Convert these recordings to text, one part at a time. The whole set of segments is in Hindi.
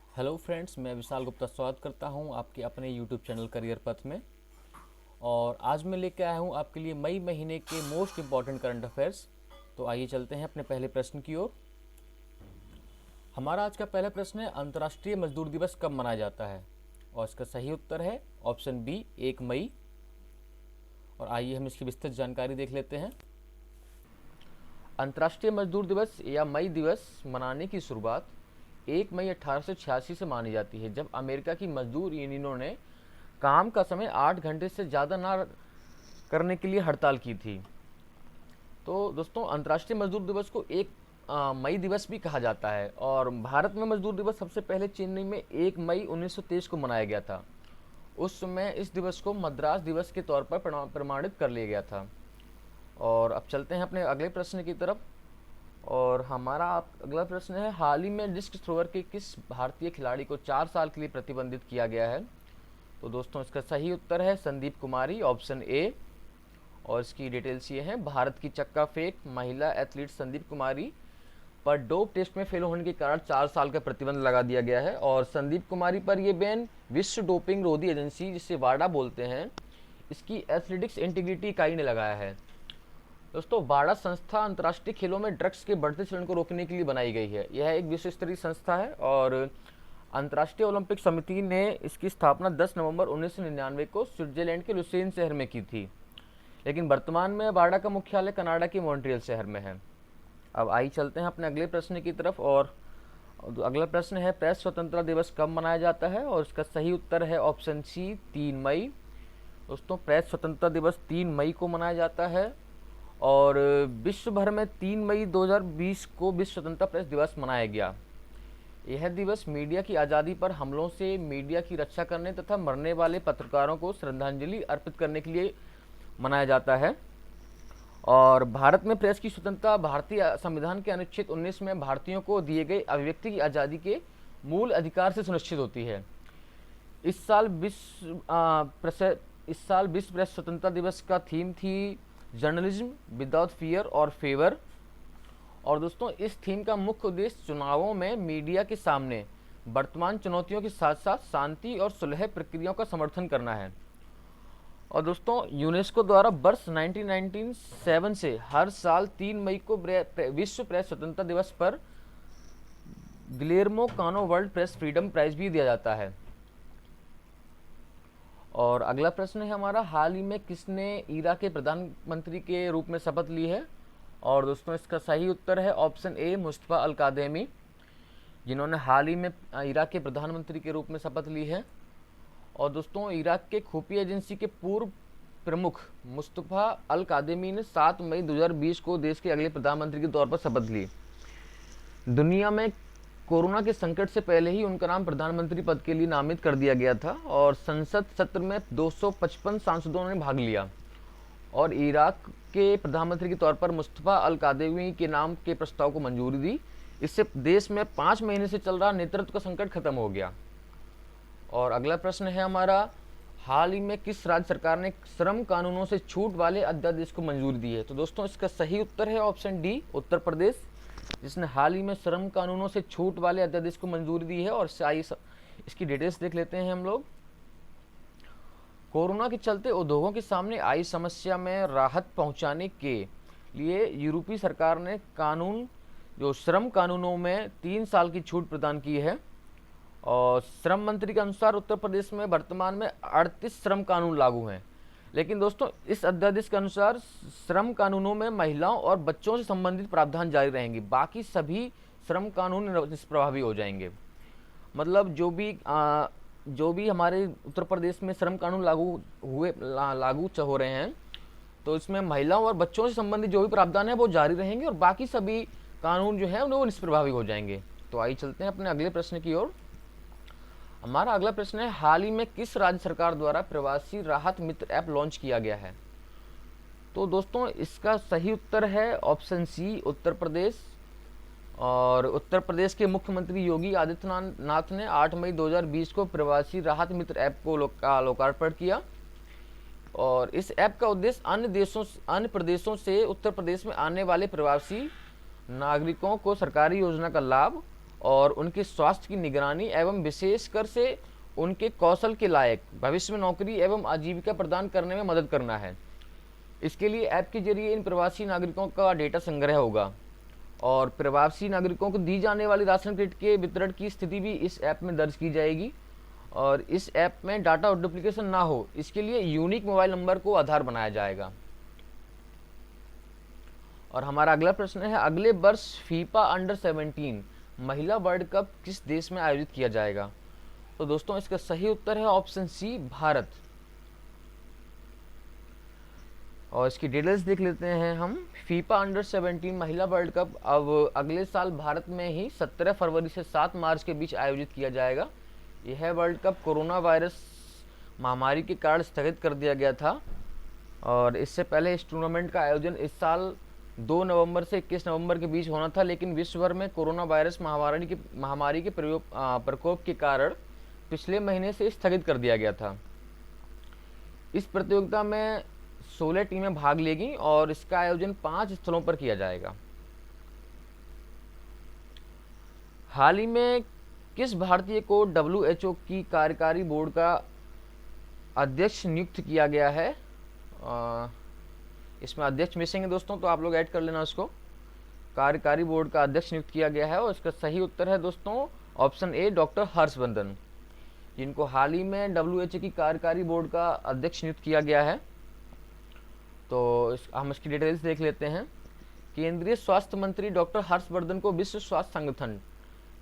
हेलो फ्रेंड्स, मैं विशाल गुप्ता स्वागत करता हूं आपके अपने यूट्यूब चैनल करियर पथ में। और आज मैं लेके आया हूं आपके लिए मई महीने के मोस्ट इम्पॉर्टेंट करंट अफेयर्स। तो आइए चलते हैं अपने पहले प्रश्न की ओर। हमारा आज का पहला प्रश्न है, अंतर्राष्ट्रीय मजदूर दिवस कब मनाया जाता है? और इसका सही उत्तर है ऑप्शन बी, 1 मई। और आइए हम इसकी विस्तृत जानकारी देख लेते हैं। अंतर्राष्ट्रीय मजदूर दिवस या मई दिवस मनाने की शुरुआत 1 मई 1886 से मानी जाती है, जब अमेरिका की मजदूर यूनियनों ने काम का समय 8 घंटे से ज़्यादा ना करने के लिए हड़ताल की थी। तो दोस्तों, अंतर्राष्ट्रीय मजदूर दिवस को 1 मई दिवस भी कहा जाता है। और भारत में मजदूर दिवस सबसे पहले चेन्नई में 1 मई 1923 को मनाया गया था। उस समय इस दिवस को मद्रास दिवस के तौर पर प्रमाणित कर लिया गया था। और अब चलते हैं अपने अगले प्रश्न की तरफ। और हमारा अगला प्रश्न है, हाल ही में डिस्क थ्रोअर के किस भारतीय खिलाड़ी को 4 साल के लिए प्रतिबंधित किया गया है? तो दोस्तों, इसका सही उत्तर है संदीप कुमारी, ऑप्शन ए। और इसकी डिटेल्स ये हैं, भारत की चक्का फेंक महिला एथलीट संदीप कुमारी पर डोप टेस्ट में फेल होने के कारण 4 साल का प्रतिबंध लगा दिया गया है। और संदीप कुमारी पर यह बैन विश्व डोपिंग रोधी एजेंसी, जिसे वाडा बोलते हैं, इसकी एथलेटिक्स इंटीग्रिटी इकाई ने लगाया है। दोस्तों, वाडा संस्था अंतर्राष्ट्रीय खेलों में ड्रग्स के बढ़ते चलन को रोकने के लिए बनाई गई है। यह एक विश्व स्तरीय संस्था है और अंतर्राष्ट्रीय ओलंपिक समिति ने इसकी स्थापना 10 नवंबर 1999 को स्विट्जरलैंड के लुसेन शहर में की थी। लेकिन वर्तमान में वाडा का मुख्यालय कनाडा के मॉन्ट्रियल शहर में है। अब आइए चलते हैं अपने अगले प्रश्न की तरफ। और अगला प्रश्न है, प्रेस स्वतंत्रता दिवस कब मनाया जाता है? और इसका सही उत्तर है ऑप्शन सी, 3 मई। दोस्तों, प्रेस स्वतंत्रता दिवस 3 मई को मनाया जाता है। और विश्व भर में 3 मई 2020 को विश्व स्वतंत्रता प्रेस दिवस मनाया गया। यह दिवस मीडिया की आज़ादी पर हमलों से मीडिया की रक्षा करने तथा मरने वाले पत्रकारों को श्रद्धांजलि अर्पित करने के लिए मनाया जाता है। और भारत में प्रेस की स्वतंत्रता भारतीय संविधान के अनुच्छेद 19 में भारतीयों को दिए गए अभिव्यक्ति की आज़ादी के मूल अधिकार से सुनिश्चित होती है। इस साल विश्व प्रेस स्वतंत्रता दिवस का थीम थी जर्नलिज्म विदाउट फियर और फेवर। और दोस्तों, इस थीम का मुख्य उद्देश्य चुनावों में मीडिया के सामने वर्तमान चुनौतियों के साथ साथ शांति और सुलह प्रक्रियाओं का समर्थन करना है। और दोस्तों, यूनेस्को द्वारा वर्ष 1997 से हर साल 3 मई को विश्व प्रेस स्वतंत्रता दिवस पर गिलेर्मो कानो वर्ल्ड प्रेस फ्रीडम प्राइज भी दिया जाता है। और अगला प्रश्न है हमारा, हाल ही में किसने इराक के प्रधानमंत्री के रूप में शपथ ली है? और दोस्तों, इसका सही उत्तर है ऑप्शन ए, मुस्तफा अल कादेमी, जिन्होंने हाल ही में इराक के प्रधानमंत्री के रूप में शपथ ली है। और दोस्तों, इराक के खुफिया एजेंसी के पूर्व प्रमुख मुस्तफा अल कादेमी ने 7 मई 2020 को देश के अगले प्रधानमंत्री के तौर पर शपथ ली। दुनिया में कोरोना के संकट से पहले ही उनका नाम प्रधानमंत्री पद के लिए नामित कर दिया गया था। और संसद सत्र में 255 सांसदों ने भाग लिया और इराक के प्रधानमंत्री के तौर पर मुस्तफा अल कादेमी के नाम के प्रस्ताव को मंजूरी दी। इससे देश में 5 महीने से चल रहा नेतृत्व का संकट खत्म हो गया। और अगला प्रश्न है हमारा, हाल ही में किस राज्य सरकार ने श्रम कानूनों से छूट वाले अध्यादेश को मंजूरी दी है? तो दोस्तों, इसका सही उत्तर है ऑप्शन डी, उत्तर प्रदेश, जिसने हाल ही में श्रम कानूनों से छूट वाले अध्यादेश को मंजूरी दी है। और इसकी डिटेल्स देख लेते हैं हम लोग। कोरोना के चलते उद्योगों के सामने आई समस्या में राहत पहुंचाने के लिए यूरोपीय सरकार ने श्रम कानूनों में 3 साल की छूट प्रदान की है। और श्रम मंत्री के अनुसार उत्तर प्रदेश में वर्तमान में 38 श्रम कानून लागू हैं। लेकिन दोस्तों, इस अध्यादेश के अनुसार श्रम कानूनों में महिलाओं और बच्चों से संबंधित प्रावधान जारी रहेंगे, बाकी सभी श्रम कानून निष्प्रभावी हो जाएंगे। मतलब जो भी हमारे उत्तर प्रदेश में श्रम कानून लागू हो रहे हैं, तो इसमें महिलाओं और बच्चों से संबंधित जो भी प्रावधान है वो जारी रहेंगे और बाकी सभी कानून जो है वो निष्प्रभावी हो जाएंगे। तो आइए चलते हैं अपने अगले प्रश्न की ओर। हमारा अगला प्रश्न है, हाल ही में किस राज्य सरकार द्वारा प्रवासी राहत मित्र ऐप लॉन्च किया गया है? तो दोस्तों, इसका सही उत्तर है ऑप्शन सी, उत्तर प्रदेश। और उत्तर प्रदेश के मुख्यमंत्री योगी आदित्यनाथ ने 8 मई 2020 को प्रवासी राहत मित्र ऐप को लोकार्पण किया। और इस ऐप का उद्देश्य अन्य प्रदेशों से उत्तर प्रदेश में आने वाले प्रवासी नागरिकों को सरकारी योजना का लाभ और उनके स्वास्थ्य की निगरानी एवं विशेषकर से उनके कौशल के लायक भविष्य में नौकरी एवं आजीविका प्रदान करने में मदद करना है। इसके लिए ऐप के जरिए इन प्रवासी नागरिकों का डेटा संग्रह होगा और प्रवासी नागरिकों को दी जाने वाली राशन किट के वितरण की स्थिति भी इस ऐप में दर्ज की जाएगी। और इस ऐप में डाटा डुप्लीकेशन ना हो, इसके लिए यूनिक मोबाइल नंबर को आधार बनाया जाएगा। और हमारा अगला प्रश्न है, अगले वर्ष फीफा अंडर 17 महिला वर्ल्ड कप किस देश में आयोजित किया जाएगा? तो दोस्तों इसका सही उत्तर है ऑप्शन सी, भारत। और इसकी डिटेल्स देख लेते हैं हम। फीफा अंडर 17 महिला वर्ल्ड कप अब अगले साल भारत में ही 17 फरवरी से 7 मार्च के बीच आयोजित किया जाएगा। यह वर्ल्ड कप कोरोना वायरस महामारी के कारण स्थगित कर दिया गया था और इससे पहले इस टूर्नामेंट का आयोजन इस साल 2 नवंबर से 21 नवंबर के बीच होना था, लेकिन विश्व भर में कोरोना वायरस महामारी के प्रकोप के कारण पिछले महीने से स्थगित कर दिया गया था। इस प्रतियोगिता में 16 टीमें भाग लेंगी और इसका आयोजन 5 स्थलों पर किया जाएगा। हाल ही में किस भारतीय को WHO की कार्यकारी बोर्ड का अध्यक्ष नियुक्त किया गया है? इसमें अध्यक्ष मिसिंग है दोस्तों, तो आप लोग ऐड कर लेना उसको। कार्यकारी बोर्ड का अध्यक्ष नियुक्त किया गया है और इसका सही उत्तर है दोस्तों ऑप्शन ए, डॉक्टर हर्षवर्धन, जिनको हाल ही में WHO की कार्यकारी बोर्ड का अध्यक्ष नियुक्त किया गया है। तो हम इसकी डिटेल्स देख लेते हैं। केंद्रीय स्वास्थ्य मंत्री डॉक्टर हर्षवर्धन को विश्व स्वास्थ्य संगठन,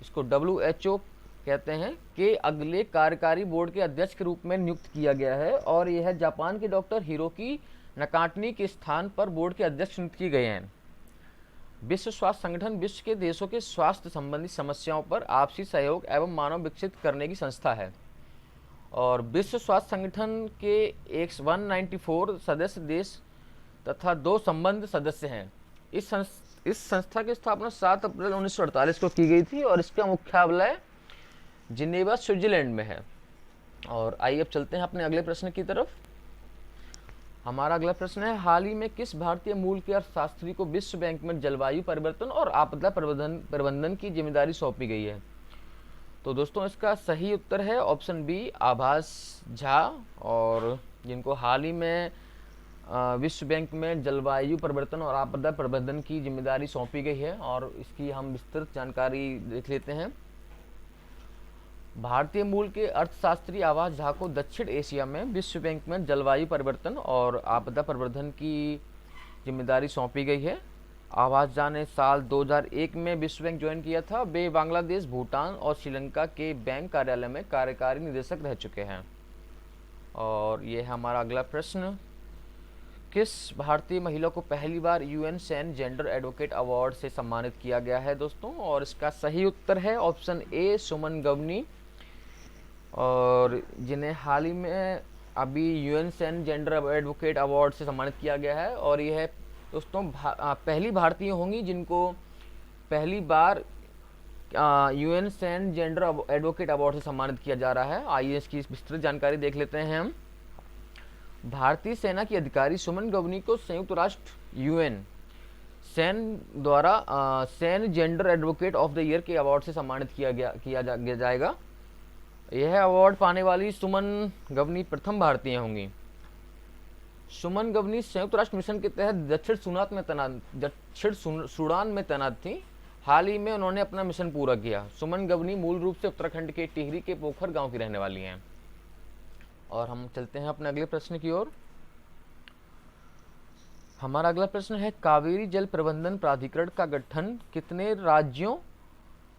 इसको WHO कहते हैं, के अगले कार्यकारी बोर्ड के अध्यक्ष के रूप में नियुक्त किया गया है और यह जापान के डॉक्टर हिरोकी नकाटनी के स्थान पर बोर्ड के अध्यक्ष नियुक्त किए गए हैं। विश्व स्वास्थ्य संगठन विश्व के देशों के स्वास्थ्य संबंधी समस्याओं पर आपसी सहयोग एवं मानव विकसित करने की संस्था है और विश्व स्वास्थ्य संगठन के 194 सदस्य देश तथा 2 संबद्ध सदस्य हैं। इस संस्था की स्थापना 7 अप्रैल 1948 को की गई थी और इसका मुख्यालय जिनेवा स्विट्जरलैंड में है। और आइए अब चलते हैं अपने अगले प्रश्न की तरफ। हमारा अगला प्रश्न है, हाल ही में किस भारतीय मूल के अर्थशास्त्री को विश्व बैंक में जलवायु परिवर्तन और आपदा प्रबंधन की जिम्मेदारी सौंपी गई है? तो दोस्तों इसका सही उत्तर है ऑप्शन बी, आभास झा, और जिनको हाल ही में विश्व बैंक में जलवायु परिवर्तन और आपदा प्रबंधन की जिम्मेदारी सौंपी गई है। और इसकी हम विस्तृत जानकारी देख लेते हैं। भारतीय मूल के अर्थशास्त्री आभास झा को दक्षिण एशिया में विश्व बैंक में जलवायु परिवर्तन और आपदा प्रबंधन की जिम्मेदारी सौंपी गई है। आभास झा ने साल 2001 में विश्व बैंक ज्वाइन किया था। वे बांग्लादेश, भूटान और श्रीलंका के बैंक कार्यालय में कार्यकारी निदेशक रह चुके हैं। और ये है हमारा अगला प्रश्न, किस भारतीय महिला को पहली बार UN सैन जेंडर एडवोकेट अवार्ड से सम्मानित किया गया है दोस्तों? और इसका सही उत्तर है ऑप्शन ए, सुमन गवनी, और जिन्हें हाल ही में अभी UN सैन जेंडर एडवोकेट अवार्ड से सम्मानित किया गया है। और यह दोस्तों पहली भारतीय होंगी जिनको पहली बार UN सैन जेंडर एडवोकेट अवार्ड से सम्मानित किया जा रहा है। आइए इसकी विस्तृत जानकारी देख लेते हैं हम। भारतीय सेना की अधिकारी सुमन गवनी को संयुक्त राष्ट्र UN सैन द्वारा सैन gender advocate of the year के अवार्ड से सम्मानित किया जाएगा। यह अवार्ड पाने वाली सुमन गवनी प्रथम भारतीय होंगी। सुमन गवनी संयुक्त राष्ट्र मिशन के तहत दक्षिण सूडान में तैनात थी। हाल ही में उन्होंने अपना मिशन पूरा किया। सुमन गवनी मूल रूप से उत्तराखंड के टिहरी के पोखर गांव की रहने वाली हैं। और हम चलते हैं अपने अगले प्रश्न की ओर। हमारा अगला प्रश्न है, कावेरी जल प्रबंधन प्राधिकरण का गठन कितने राज्यों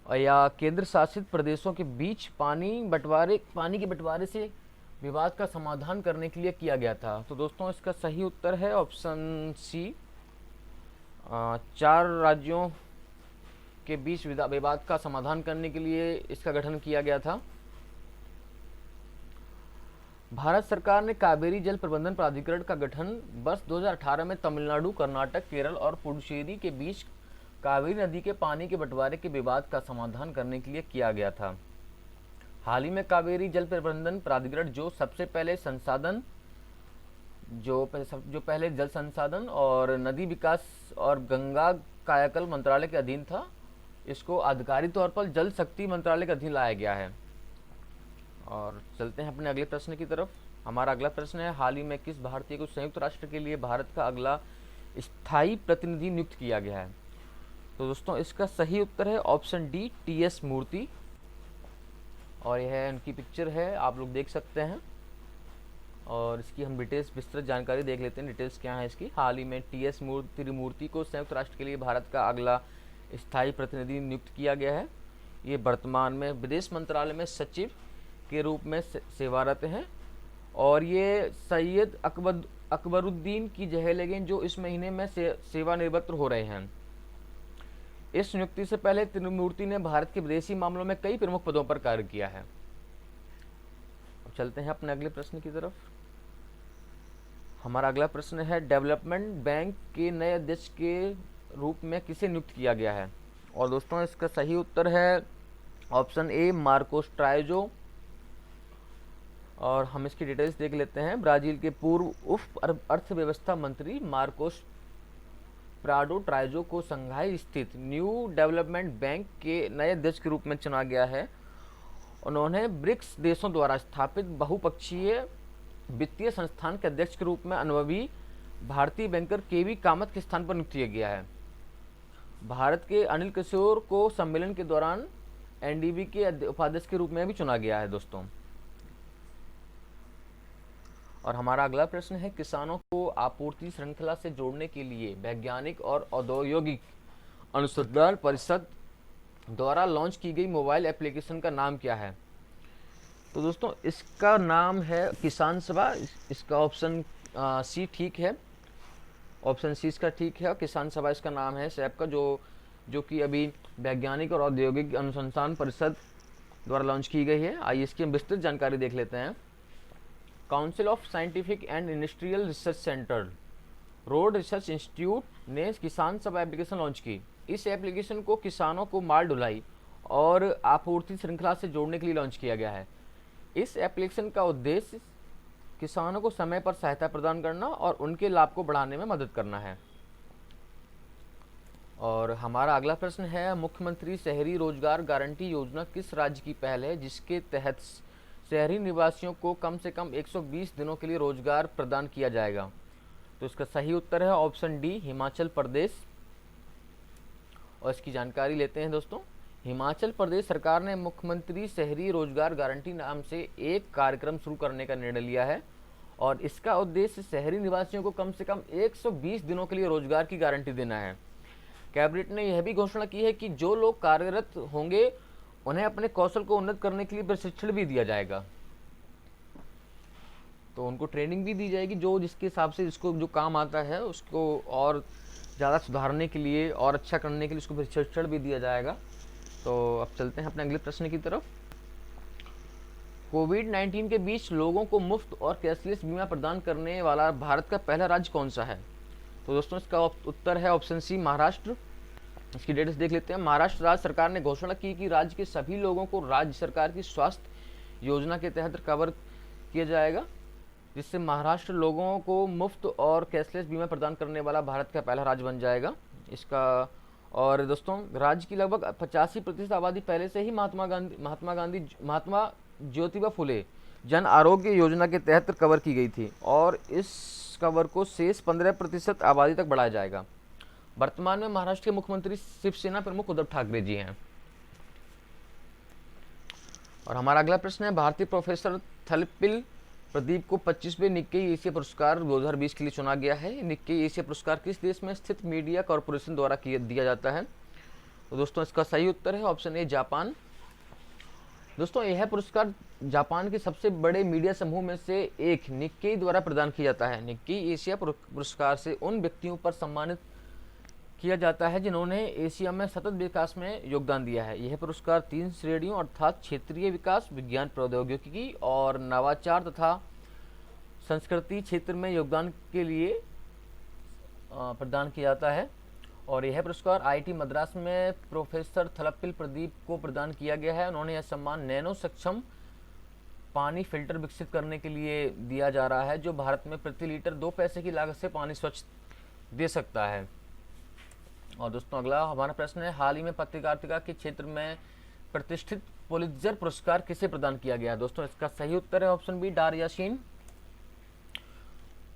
या केंद्र शासित प्रदेशों के बीच पानी के बंटवारे से विवाद का समाधान करने के लिए किया गया था? तो दोस्तों इसका सही उत्तर है ऑप्शन सी, 4 राज्यों के बीच विवाद का समाधान करने के लिए इसका गठन किया गया था। भारत सरकार ने कावेरी जल प्रबंधन प्राधिकरण का गठन वर्ष 2018 में तमिलनाडु, कर्नाटक, केरल और पुडुचेरी के बीच कावेरी नदी के पानी के बंटवारे के विवाद का समाधान करने के लिए किया गया था। हाल ही में कावेरी जल प्रबंधन प्राधिकरण जो पहले जल संसाधन और नदी विकास और गंगा कायाकल्प मंत्रालय के अधीन था, इसको आधिकारिक तौर पर जल शक्ति मंत्रालय के अधीन लाया गया है। और चलते हैं अपने अगले प्रश्न की तरफ। हमारा अगला प्रश्न है, हाल ही में किस भारतीय को संयुक्त राष्ट्र के लिए भारत का अगला स्थायी प्रतिनिधि नियुक्त किया गया है? तो दोस्तों इसका सही उत्तर है ऑप्शन डी, टी.एस. मूर्ति। और यह उनकी पिक्चर है, आप लोग देख सकते हैं। और इसकी हम डिटेल्स विस्तृत जानकारी देख लेते हैं, डिटेल्स क्या है इसकी। हाल ही में टी.एस. मूर्ति को संयुक्त राष्ट्र के लिए भारत का अगला स्थायी प्रतिनिधि नियुक्त किया गया है। ये वर्तमान में विदेश मंत्रालय में सचिव के रूप में सेवारत हैं। और ये सैयद अकबरुद्दीन की जगह लेंगे, जो इस महीने में सेवानिवृत्त हो रहे हैं। इस नियुक्ति से पहले त्रिमूर्ति ने भारत के विदेशी मामलों में कई प्रमुख पदों पर कार्य किया है। अब चलते हैं अपने अगले प्रश्न की तरफ। हमारा अगला प्रश्न है, डेवलपमेंट बैंक के नए अध्यक्ष के रूप में किसे नियुक्त किया गया है? और दोस्तों इसका सही उत्तर है ऑप्शन ए, मार्कोस ट्राइजो। और हम इसकी डिटेल्स देख लेते हैं। ब्राजील के पूर्व उप अर्थव्यवस्था मंत्री मार्कोस प्राडो ट्राइजो को संघाई स्थित न्यू डेवलपमेंट बैंक के नए अध्यक्ष के रूप में चुना गया है। उन्होंने ब्रिक्स देशों द्वारा स्थापित बहुपक्षीय वित्तीय संस्थान के अध्यक्ष के रूप में अनुभवी भारतीय बैंकर के.वी. कामत के स्थान पर नियुक्त किया गया है। भारत के अनिल किशोर को सम्मेलन के दौरान एनडीबी के उपाध्यक्ष के रूप में भी चुना गया है दोस्तों। और हमारा अगला प्रश्न है, किसानों को आपूर्ति श्रृंखला से जोड़ने के लिए वैज्ञानिक और औद्योगिक अनुसंधान परिषद द्वारा लॉन्च की गई मोबाइल एप्लीकेशन का नाम क्या है? तो दोस्तों इसका नाम है किसान सभा। इसका ऑप्शन सी ठीक है, ऑप्शन सी इसका ठीक है। किसान सभा इसका नाम है इस ऐप का, जो कि अभी वैज्ञानिक और औद्योगिक अनुसंधान परिषद द्वारा लॉन्च की गई है। आइए इसकी हम विस्तृत जानकारी देख लेते हैं। Council of scientific and industrial research centre road research institute ने किसान सभा एप्लीकेशन लॉन्च की। इस एप्लीकेशन को किसानों को माल ढुलाई और आपूर्ति श्रृंखला से जोड़ने के लिए लॉन्च किया गया है। इस एप्लीकेशन का उद्देश्य किसानों को समय पर सहायता प्रदान करना और उनके लाभ को बढ़ाने में मदद करना है। और हमारा अगला प्रश्न है, मुख्यमंत्री शहरी रोजगार गारंटी योजना किस राज्य की पहल है जिसके तहत शहरी निवासियों को कम से कम 120 दिनों के लिए रोजगार प्रदान किया जाएगा? तो इसका सही उत्तर है ऑप्शन डी, हिमाचल प्रदेश। और इसकी जानकारी लेते हैं दोस्तों। हिमाचल प्रदेश सरकार ने मुख्यमंत्री शहरी रोजगार गारंटी नाम से एक कार्यक्रम शुरू करने का निर्णय लिया है। और इसका उद्देश्य शहरी निवासियों को कम से कम 120 दिनों के लिए रोजगार की गारंटी देना है। कैबिनेट ने यह भी घोषणा की है कि जो लोग कार्यरत होंगे उन्हें अपने कौशल को उन्नत करने के लिए प्रशिक्षण भी दिया जाएगा। तो उनको ट्रेनिंग भी दी जाएगी, जो जिसके हिसाब से जिसको जो काम आता है उसको और ज़्यादा सुधारने के लिए और अच्छा करने के लिए उसको प्रशिक्षण भी दिया जाएगा। तो अब चलते हैं अपने अगले प्रश्न की तरफ। कोविड-19 के बीच लोगों को मुफ्त और कैशलेस बीमा प्रदान करने वाला भारत का पहला राज्य कौन सा है? तो दोस्तों इसका उत्तर है ऑप्शन सी, महाराष्ट्र। इसकी डिटेल्स देख लेते हैं। महाराष्ट्र राज्य सरकार ने घोषणा की कि राज्य के सभी लोगों को राज्य सरकार की स्वास्थ्य योजना के तहत कवर किया जाएगा, जिससे महाराष्ट्र लोगों को मुफ्त और कैशलेस बीमा प्रदान करने वाला भारत का पहला राज्य बन जाएगा। इसका और दोस्तों राज्य की लगभग 85% आबादी पहले से ही महात्मा ज्योतिबा फुले जन आरोग्य योजना के तहत कवर की गई थी और इस कवर को शेष 15% आबादी तक बढ़ाया जाएगा। वर्तमान में महाराष्ट्र के मुख्यमंत्री शिवसेना प्रमुख उद्धव ठाकरे जी हैं। और हमारा अगला प्रश्न है, भारतीय प्रोफेसर थलपिल प्रदीप को 25वें निक्केई एशिया पुरस्कार 2020 के लिए चुना गया है। निक्केई एशिया पुरस्कार किस देश में स्थित मीडिया कॉरपोरेशन द्वारा दिया जाता है? तो दोस्तों इसका सही उत्तर है ऑप्शन ए, जापान। दोस्तों यह पुरस्कार जापान के सबसे बड़े मीडिया समूह में से एक निक्केई द्वारा प्रदान किया जाता है। निक्केई एशिया पुरस्कार से उन व्यक्तियों पर सम्मानित किया जाता है जिन्होंने एशिया में सतत विकास में योगदान दिया है। यह पुरस्कार 3 श्रेणियों अर्थात क्षेत्रीय विकास, विज्ञान प्रौद्योगिकी और नवाचार तथा संस्कृति क्षेत्र में योगदान के लिए प्रदान किया जाता है। और यह पुरस्कार आईआईटी मद्रास में प्रोफेसर थलपिल प्रदीप को प्रदान किया गया है। उन्होंने यह सम्मान नैनो सक्षम पानी फिल्टर विकसित करने के लिए दिया जा रहा है, जो भारत में प्रति लीटर 2 पैसे की लागत से पानी स्वच्छ दे सकता है। और दोस्तों अगला हमारा प्रश्न है, हाल ही में पत्रकारिता के क्षेत्र में प्रतिष्ठित पुलित्जर पुरस्कार किसे प्रदान किया गया है? दोस्तों इसका सही उत्तर है ऑप्शन बी, डार यासीन।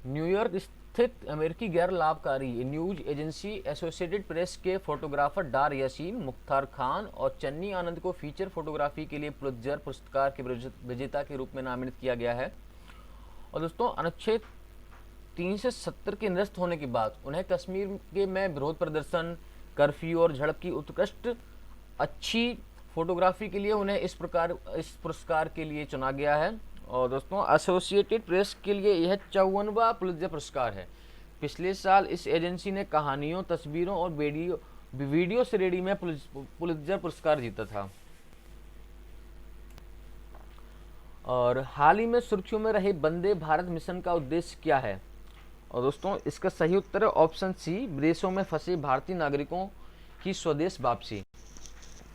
न्यूयॉर्क स्थित अमेरिकी गैर लाभकारी न्यूज एजेंसी एसोसिएटेड प्रेस के फोटोग्राफर डार यासीन, मुख्तार खान और चन्नी आनंद को फीचर फोटोग्राफी के लिए पुलित्जर पुरस्कार के विजेता के रूप में नामित किया गया है। और दोस्तों अनुच्छेद 370 के निरस्त होने के बाद उन्हें कश्मीर के में विरोध प्रदर्शन, कर्फ्यू और झड़प की उत्कृष्ट अच्छी फोटोग्राफी के लिए उन्हें इस पुरस्कार के लिए चुना गया है। और दोस्तों एसोसिएटेड प्रेस के लिए यह 54वां पुलित्जर पुरस्कार है। पिछले साल इस एजेंसी ने कहानियों, तस्वीरों और वीडियो श्रेणी में पुलित्जर पुरस्कार जीता था। और हाल ही में सुर्खियों में रहे वंदे भारत मिशन का उद्देश्य क्या है? और दोस्तों इसका सही उत्तर है ऑप्शन सी, विदेशों में फंसे भारतीय नागरिकों की स्वदेश वापसी।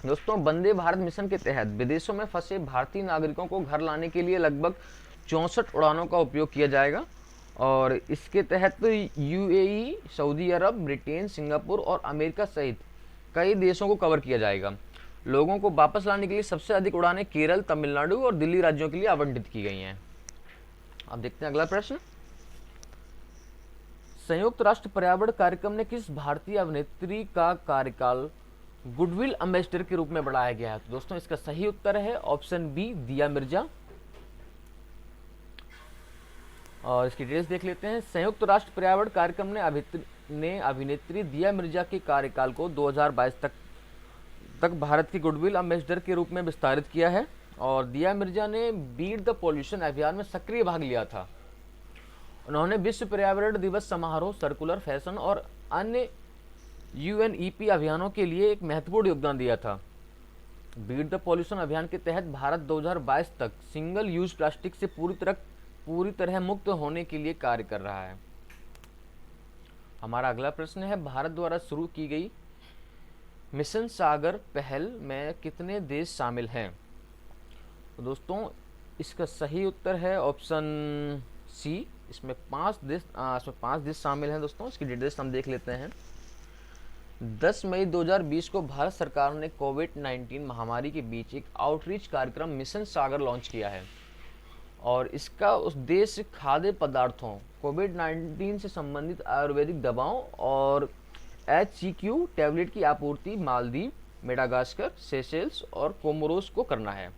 दोस्तों वंदे भारत मिशन के तहत विदेशों में फंसे भारतीय नागरिकों को घर लाने के लिए लगभग 64 उड़ानों का उपयोग किया जाएगा। और इसके तहत यूएई, सऊदी अरब, ब्रिटेन, सिंगापुर और अमेरिका सहित कई देशों को कवर किया जाएगा। लोगों को वापस लाने के लिए सबसे अधिक उड़ानें केरल, तमिलनाडु और दिल्ली राज्यों के लिए आवंटित की गई हैं। अब देखते हैं अगला प्रश्न। संयुक्त राष्ट्र पर्यावरण कार्यक्रम ने किस भारतीय अभिनेत्री का कार्यकाल गुडविल एम्बेसडर के रूप में बढ़ाया गया है? तो दोस्तों इसका सही उत्तर है ऑप्शन बी, दिया मिर्जा। और इसकी डिटेल्स देख लेते हैं। संयुक्त राष्ट्र पर्यावरण कार्यक्रम ने अभिनेत्री दिया मिर्जा के कार्यकाल को 2022 तक भारत की गुडविल एम्बेसडर के रूप में विस्तारित किया है। और दिया मिर्जा ने बीट द पॉल्यूशन अभियान में सक्रिय भाग लिया था। उन्होंने विश्व पर्यावरण दिवस समारोह, सर्कुलर फैशन और अन्य यूएनईपी अभियानों के लिए एक महत्वपूर्ण योगदान दिया था। बीट द पॉल्यूशन अभियान के तहत भारत 2022 तक सिंगल यूज प्लास्टिक से पूरी तरह मुक्त होने के लिए कार्य कर रहा है। हमारा अगला प्रश्न है, भारत द्वारा शुरू की गई मिशन सागर पहल में कितने देश शामिल हैं? तो दोस्तों इसका सही उत्तर है ऑप्शन सी, इसमें 5 देश शामिल हैं। दोस्तों इसकी डिटेल्स हम देख लेते हैं। 10 मई 2020 को भारत सरकार ने कोविड-19 महामारी के बीच एक आउटरीच कार्यक्रम मिशन सागर लॉन्च किया है। और इसका उद्देश्य खाद्य पदार्थों, कोविड-19 से संबंधित आयुर्वेदिक दवाओं और HCQ टैबलेट की आपूर्ति मालदीव, मेडागास्कर, सेशेल्स और कोमोरोस को करना है।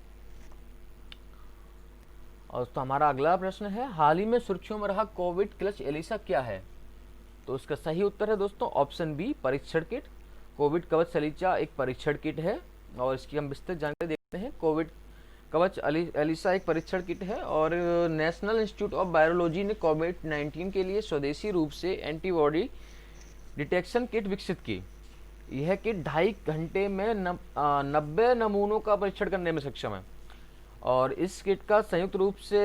और तो हमारा अगला प्रश्न है, हाल ही में सुर्खियों में रहा कोविड क्लच एलिसा क्या है? तो इसका सही उत्तर है दोस्तों ऑप्शन बी, परीक्षण किट। कोविड कवच एलिसा एक परीक्षण किट है और इसकी हम विस्तृत जानकारी देखते हैं। कोविड कवच एलिसा एक परीक्षण किट है और नेशनल इंस्टीट्यूट ऑफ वायरोलॉजी ने कोविड-19 के लिए स्वदेशी रूप से एंटीबॉडी डिटेक्शन किट विकसित की। यह किट 2.5 घंटे में 90 नमूनों का परीक्षण करने में सक्षम है। और इस किट का संयुक्त रूप से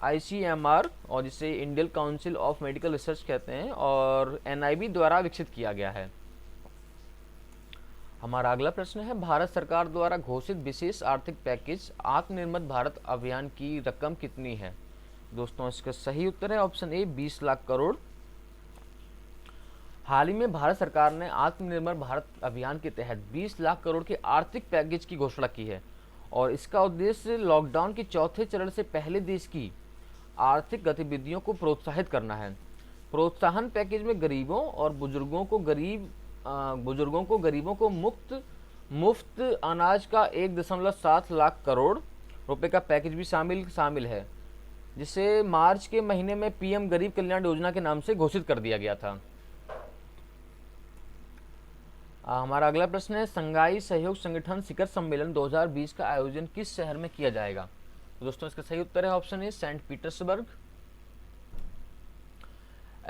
ICMR और जिसे Indian council of medical research कहते हैं और NIB द्वारा विकसित किया गया है। हमारा अगला प्रश्न है, भारत सरकार द्वारा घोषित विशेष आर्थिक पैकेज आत्मनिर्भर भारत अभियान की रकम कितनी है? दोस्तों इसका सही उत्तर है ऑप्शन ए, 20 लाख करोड़। हाल ही में भारत सरकार ने आत्मनिर्भर भारत अभियान के तहत 20 लाख करोड़ के आर्थिक पैकेज की घोषणा की है। और इसका उद्देश्य लॉकडाउन के चौथे चरण से पहले देश की आर्थिक गतिविधियों को प्रोत्साहित करना है। प्रोत्साहन पैकेज में गरीबों और बुजुर्गों को मुफ्त अनाज का 1.7 लाख करोड़ रुपए का पैकेज भी शामिल है, जिसे मार्च के महीने में PM गरीब कल्याण योजना के नाम से घोषित कर दिया गया था। हमारा अगला प्रश्न है, संघाई सहयोग संगठन शिखर सम्मेलन 2020 का आयोजन किस शहर में किया जाएगा? तो दोस्तों इसका सही उत्तर है option A, Saint Petersburg.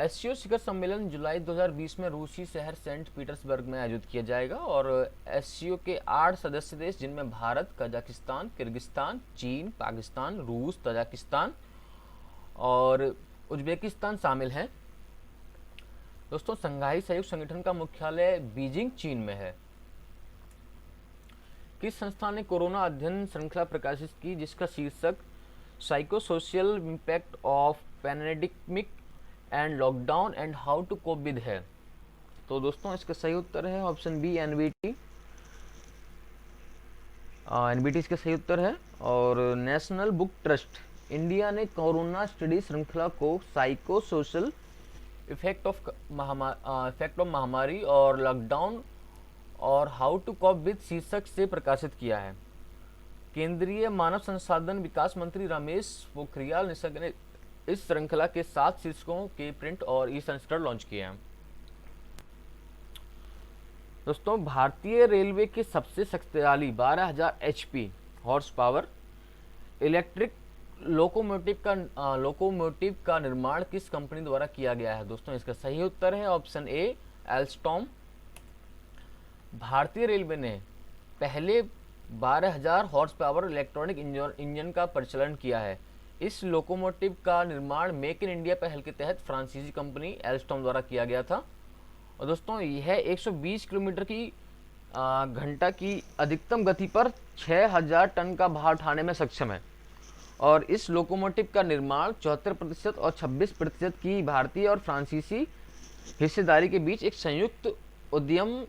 SCO शिखर सम्मेलन जुलाई 2020 में रूसी शहर सेंट पीटर्सबर्ग में आयोजित किया जाएगा। और SCO के 8 सदस्य देश जिनमें भारत, कजाकिस्तान, किर्गिस्तान, चीन, पाकिस्तान, रूस, तजाकिस्तान और उज्बेकिस्तान शामिल हैं। दोस्तों संघाई सहयोग संगठन का मुख्यालय बीजिंग, चीन में है। किस संस्था ने कोरोना अध्ययन श्रृंखला प्रकाशित की जिसका शीर्षक psychosocial impact of pandemic and lockdown and how to cope with है? तो दोस्तों इसका सही उत्तर है ऑप्शन बी, एनबीटी। एनबीटी इसका सही उत्तर है। और नेशनल बुक ट्रस्ट इंडिया ने कोरोना स्टडी श्रृंखला को साइको सोशल इफेक्ट ऑफ महामारी और लॉकडाउन और हाउ टू कॉप विद शीर्षक से प्रकाशित किया है। केंद्रीय मानव संसाधन विकास मंत्री रमेश पोखरियाल निशंक ने इस श्रृंखला के 7 शीर्षकों के प्रिंट और ई संस्करण लॉन्च किए हैं। दोस्तों भारतीय रेलवे के सबसे शक्तिशाली 12,000 HP horse power electric locomotive का निर्माण किस कंपनी द्वारा किया गया है? दोस्तों इसका सही उत्तर है ऑप्शन ए, एल्स्टॉम। भारतीय रेलवे ने पहले 12,000 हॉर्स पावर इलेक्ट्रॉनिक इंजन का परिचालन किया है। इस लोकोमोटिव का निर्माण मेक इन इंडिया पहल के तहत फ्रांसीसी कंपनी एल्स्टॉम द्वारा किया गया था। और दोस्तों यह 120 किलोमीटर की घंटा की अधिकतम गति पर 6,000 टन का भार उठाने में सक्षम है। और इस लोकोमोटिव का निर्माण 74% और 26% की भारतीय और फ्रांसीसी हिस्सेदारी के बीच एक संयुक्त उद्यम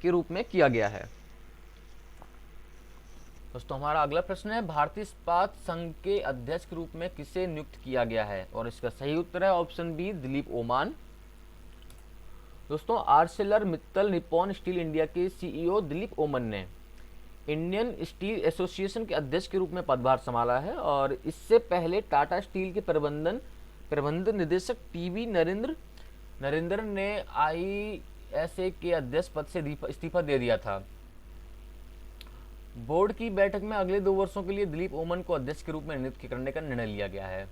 के रूप में किया गया है। दोस्तों हमारा अगला प्रश्न है, भारतीय इस्पात संघ के अध्यक्ष के रूप में किसे नियुक्त किया गया है? और इसका सही उत्तर है ऑप्शन बी, दिलीप ओमान। दोस्तों Arcelor Mittal Nippon steel India के CEO दिलीप ओमन ने इंडियन स्टील एसोसिएशन के अध्यक्ष के रूप में पदभार संभाला है। और इससे पहले टाटा स्टील के प्रबंध निदेशक टीवी नरेंद्र ने ISA के अध्यक्ष पद से इस्तीफा दे दिया था। बोर्ड की बैठक में अगले 2 वर्षों के लिए दिलीप ओमन को अध्यक्ष के रूप में नियुक्त करने का निर्णय लिया गया है।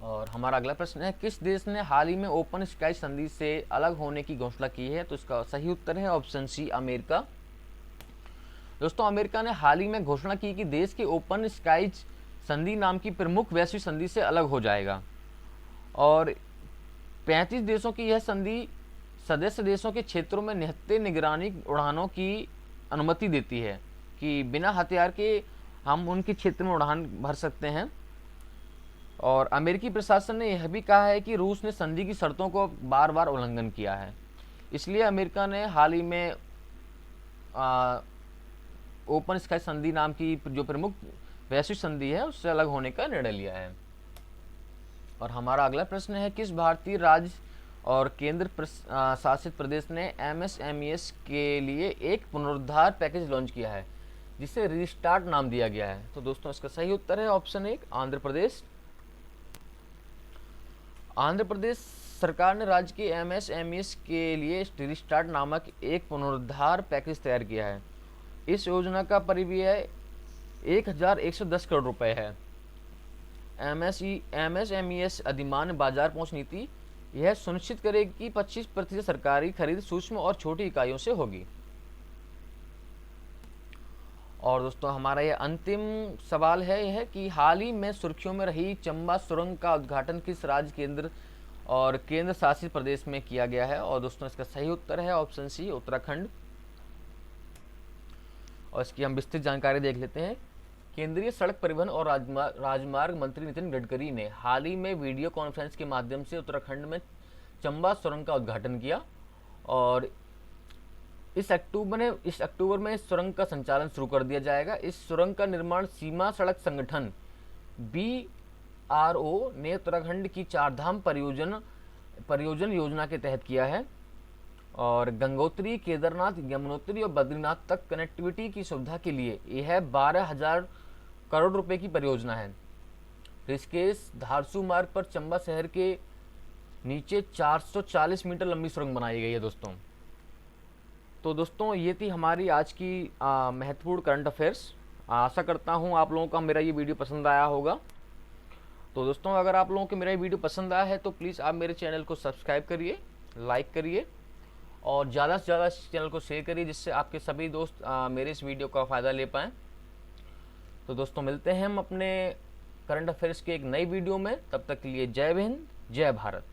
और हमारा अगला प्रश्न है, किस देश ने हाल ही में ओपन स्काई संधि से अलग होने की घोषणा की है? तो इसका सही उत्तर है ऑप्शन सी, अमेरिका। दोस्तों अमेरिका ने हाल ही में घोषणा की कि देश के ओपन स्काईज संधि नाम की प्रमुख वैश्विक संधि से अलग हो जाएगा। और 35 देशों की यह संधि सदस्य देशों के क्षेत्रों में निहत्थे निगरानी उड़ानों की अनुमति देती है कि बिना हथियार के हम उनके क्षेत्र में उड़ान भर सकते हैं। और अमेरिकी प्रशासन ने यह भी कहा है कि रूस ने संधि की शर्तों को बार बार उल्लंघन किया है, इसलिए अमेरिका ने हाल ही में ओपन स्काई संधि नाम की जो प्रमुख वैश्विक संधि है उससे अलग होने का निर्णय लिया है। और हमारा अगला प्रश्न है, किस भारतीय राज्य और केंद्र शासित प्रदेश ने MSMEs के लिए एक पुनरुद्धार पैकेज लॉन्च किया है जिसे रीस्टार्ट नाम दिया गया है? तो दोस्तों इसका सही उत्तर है ऑप्शन 1, आंध्र प्रदेश। आंध्र प्रदेश सरकार ने राज्य के MSMEs के लिए रीस्टार्ट नामक एक पुनरुद्धार पैकेज तैयार किया है। इस योजना का परिव्यय 1,110 करोड़ रुपए है। MSMEs अधिमान्य बाजार पहुंच नीति यह सुनिश्चित करेगी कि 25% सरकारी खरीद सूक्ष्म और छोटी इकाइयों से होगी। और दोस्तों हमारा यह अंतिम सवाल है यह कि हाल ही में सुर्खियों में रही चंबा सुरंग का उद्घाटन किस राज्य, केंद्र और केंद्र शासित प्रदेश में किया गया है? और दोस्तों इसका सही उत्तर है ऑप्शन सी, उत्तराखंड। और इसकी हम विस्तृत जानकारी देख लेते हैं। केंद्रीय सड़क परिवहन और राजमार्ग मंत्री नितिन गडकरी ने हाल ही में वीडियो कॉन्फ्रेंस के माध्यम से उत्तराखंड में चंबा सुरंग का उद्घाटन किया। और इस अक्टूबर में इस सुरंग का संचालन शुरू कर दिया जाएगा। इस सुरंग का निर्माण सीमा सड़क संगठन BRO ने उत्तराखंड की चारधाम परियोजना योजना के तहत किया है। और गंगोत्री, केदारनाथ, यमुनोत्री और बद्रीनाथ तक कनेक्टिविटी की सुविधा के लिए यह 12,000 करोड़ रुपए की परियोजना है। ऋषिकेश धारसू मार्ग पर चंबा शहर के नीचे 440 मीटर लंबी सुरंग बनाई गई है दोस्तों। तो दोस्तों ये थी हमारी आज की महत्वपूर्ण करंट अफेयर्स। आशा करता हूँ आप लोगों का मेरा ये वीडियो पसंद आया होगा। तो दोस्तों अगर आप लोगों को मेरा ये वीडियो पसंद आया है तो प्लीज़ आप मेरे चैनल को सब्सक्राइब करिए, लाइक करिए और ज़्यादा से ज़्यादा इस चैनल को शेयर करिए जिससे आपके सभी दोस्त मेरे इस वीडियो का फ़ायदा ले पाएँ। तो दोस्तों मिलते हैं हम अपने करंट अफेयर्स के एक नई वीडियो में, तब तक के लिए जय हिंद, जय भारत।